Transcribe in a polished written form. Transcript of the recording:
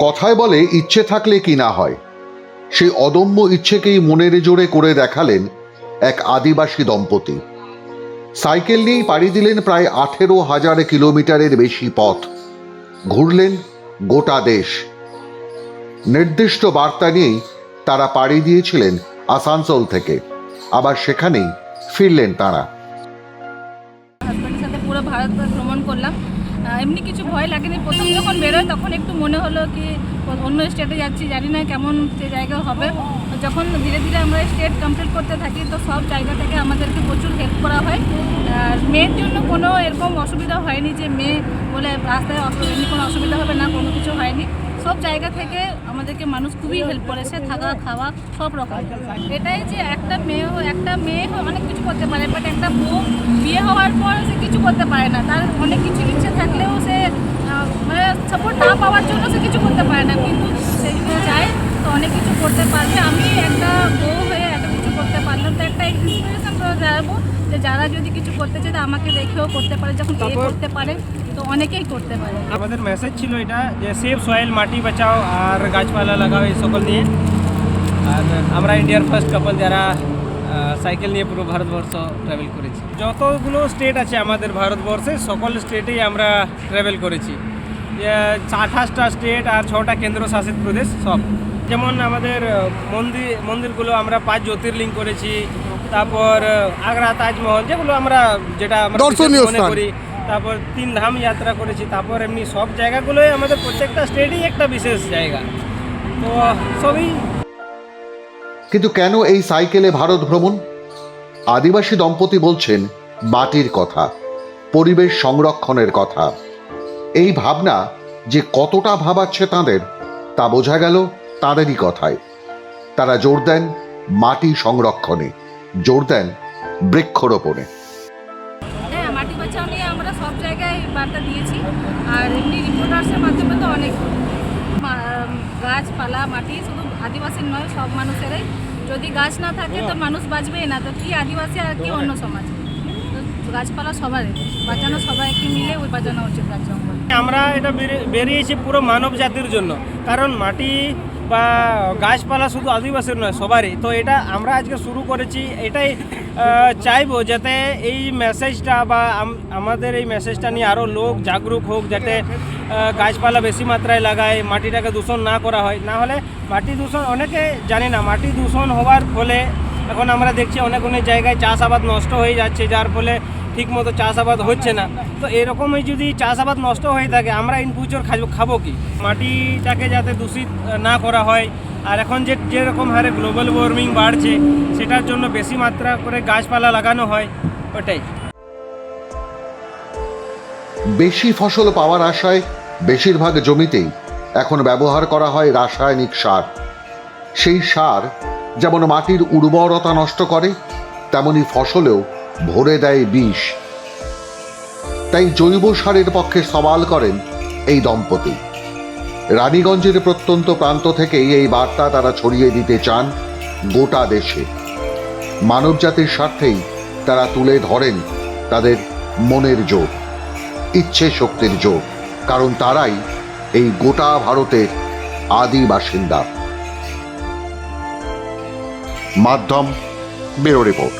কথায় বলে ইচ্ছে থাকলে কি না হয়, সেই অদম্য ইচ্ছেকেই মনের জোরে করে দেখালেন এক আদিবাসী দম্পতি। সাইকেল নিয়েই পাড়ি দিলেন প্রায় 18,000 কিলোমিটারের বেশি পথ, ঘুরলেন গোটা দেশ। নির্দিষ্ট বার্তা নিয়েই তারা পাড়ি দিয়েছিলেন আসানসোল থেকে, আবার সেখানেই ফিরলেন তারা। হাজব্যান্ডের সাথে পুরো ভারত ভ্রমণ করলাম। এমনি কিছু ভয় লাগেনি। প্রথম যখন বেরোয় তখন একটু মনে হলো কি অন্য স্টেটে যাচ্ছি, জানি না কেমন সে জায়গা হবে। যখন ধীরে ধীরে আমরা স্টেট কমপ্লিট করতে থাকি তো সব জায়গা থেকে আমাদেরকে প্রচুর হেল্প করা হয়। আর মেয়ের জন্য কোনো এরকম অসুবিধা হয়নি যে মেয়ে বলে রাস্তায় এমনি কোনো অসুবিধা হবে না, কোনো কিছু হয়নি। সব জায়গা থেকে আমাদেরকে মানুষ খুবই হেল্প করেছে, থাকা খাওয়া সব রকম। এটাই যে একটা মেয়ে অনেক কিছু করতে পারে, বাট একটা বউ বিয়ে হওয়ার পর সে কিছু করতে পারে না। তার অনেক কিছু ইচ্ছে থাকলেও সে মানে সাপোর্ট না পাওয়ার জন্য সে কিছু করতে পারে না, কিন্তু সে যদি চায় তো অনেক কিছু করতে পারবে। আমি একটা বউ হয়ে এত কিছু করতে পারলাম, তো একটা ইন্সপিরেশন করে যাবো যে যারা যদি কিছু করতে চায় আমাকে দেখেও করতে পারে। যখন এ করতে পারে তো অনেকেই করতে পারে। আমাদের মেসেজ ছিল এটা যে সেভ সয়েল, মাটি বাঁচাও আর গাছপালা লাগাও, এই সকল নিয়ে। আর আমরা ইন্ডিয়ার ফার্স্ট কাপল যারা সাইকেল নিয়ে পুরো ভারতবর্ষ ট্রাভেল করেছি। যতগুলো স্টেট আছে আমাদের ভারতবর্ষে সকল স্টেটেই আমরা ট্রাভেল করেছি। 28টা স্টেট আর 6টা কেন্দ্রশাসিত প্রদেশ সব। যেমন আমাদের মন্দিরগুলো আমরা 5 জ্যোতির্লিঙ্গ করেছি, তারপর আগ্রা তাজমহল, যেগুলো আমরা দর্শনীয় মনে করি, তারপর 3 ধাম যাত্রা করেছি। তারপর এমনি সব জায়গাগুলোই আমাদের প্রত্যেকটা স্টেটই একটা বিশেষ জায়গা, তো সবই। কিন্তু কেন এই সাইকেলে ভারত ভ্রমণ? আদিবাসী দম্পতি বলছেন মাটির কথা, পরিবেশ সংরক্ষণের কথা। এই ভাবনা যে কতটা ভাবাচ্ছে তাঁদের তা বোঝা গেল তাঁদেরই কথায়। তারা জোর দেন মাটি সংরক্ষণে, জোর দেন বৃক্ষরোপণে। হ্যাঁ, মাটি বাঁচাও নিয়ে আমরা সব জায়গায় বার্তা দিয়েছি। আর এমনি রিপোর্টার্সের মাধ্যমে তো অনেক গাছপালা মাটি শুধু আদিবাসীর নয়, সব মানুষেরাই। যদি গাছ না থাকে তো মানুষ বাঁচবেই না, তো কি আদিবাসী আর কি অন্য সমাজ। তো গাছপালা সবারই বাঁচানো, সবাইকে মিলে ওই বাঁচানো উচিত গাছ জঙ্গল। আমরা এটা বেরিয়েছি পুরো মানব জাতির জন্য, কারণ মাটি বা গাছপালা শুধু আদিবাসীর নয়, সবারই। তো এটা আমরা আজকে শুরু করেছি, এটাই চাইবো যাতে এই মেসেজটা বা আমাদের এই মেসেজটা নিয়ে আরও লোক জাগরুক হোক, যাতে গাছপালা বেশি মাত্রায় লাগায়, মাটিটাকে দূষণ না করা হয়। না হলে মাটি দূষণ, অনেকে জানে না, মাটি দূষণ হওয়ার ফলে এখন আমরা দেখছি অনেক জায়গায় চাষাবাদ নষ্ট হয়ে যাচ্ছে, যার ফলে ঠিকমতো চাষাবাদ হচ্ছে না। তো এরকমই যদি চাষাবাদ নষ্ট হয়ে থাকে, আমরা ইন ফিউচার খাবো কি? মাটিটাকে যাতে দূষিত না করা হয়। আর এখন যেরকম হারে গ্লোবাল ওয়ার্মিং বাড়ছে, সেটার জন্য বেশি মাত্রা করে গাছপালা লাগানো হয়, ওটাই। বেশি ফসল পাওয়ার আশায় বেশিরভাগ জমিতেই এখন ব্যবহার করা হয় রাসায়নিক সার। সেই সার যেমন মাটির উর্বরতা নষ্ট করে, তেমনি ফসলেও ভরে দেয় বিষ। তাই জৈব সারের পক্ষে সওয়াল করেন এই দম্পতি। রানীগঞ্জের প্রত্যন্ত প্রান্ত থেকেই এই বার্তা তারা ছড়িয়ে দিতে চান গোটা দেশে। মানবজাতির স্বার্থেই তারা তুলে ধরেন তাদের মনের জোর, ইচ্ছে শক্তির জোর, কারণ তারাই এই গোটা ভারতের আদি বাসিন্দা। মাধ্যম ব্যুরো রিপোর্ট।